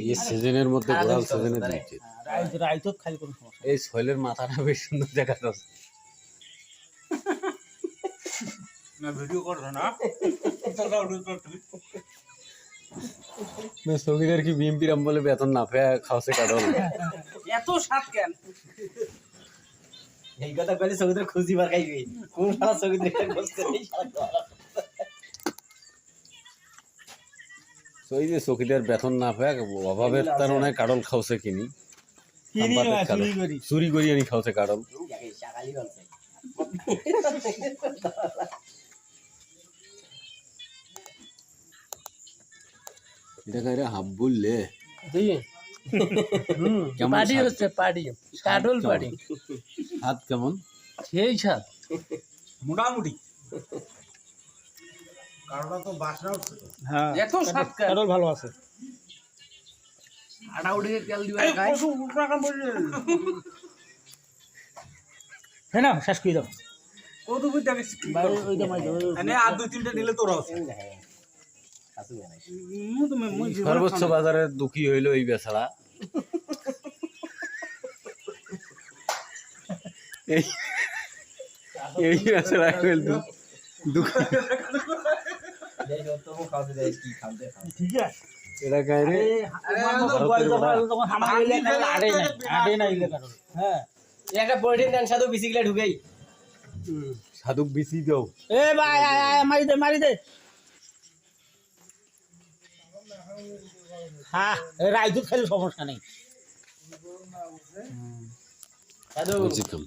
এই সিজনের মধ্যে ঘোরাল সিজনে দিয়েছে এই শৈলের মাথাটা বেশ সুন্দর দেখা যাচ্ছে। সঙ্গীদের কি বিএমপির বলে বেতন না পেয়ে খাওয়াছে কাটল এত স্বাদ কেন এই কথা কইলে সঙ্গীদের খুশি বার খাইবি কোন শালা সঙ্গীদের বসতে নেই ওই যে চকিদার বেতন না পেয়ে অভাবের কারণে কাটল খাওয়াছে কিনি চুরি করি আনি খাওয়াছে কাটল। এটা কাইরে হাফ বললে পাড়ি হচ্ছে পাড়ি কাটল পাড়ি হাত কেমন সেই স্বাদ মোটামুটি কারোটা তো বাসনা উঠছে তো। হ্যাঁ এত স্বাদ কেন কাটল ভালো আছে আটা উঠে তেল দিবা খাই হ্যাঁ না শেষ করে দাও কত বুঝতে গেছিস এনে আর দুই তিনটা নিলে তোর আছে সর্বোচ্চ বাজারে দুঃখী হইল এই বেচারা এই বেচারা হইল ঠিক আছে এটা কাইরে হ্যাঁ একটা পলিথিন দেন সাধু বিসিগুলা ঢুকাই সাধুক বিচি দাও এ ভাই মারি দে হ্যাঁ রাইজুত খেলে সমস্যা নেই সাধু বুঝি কম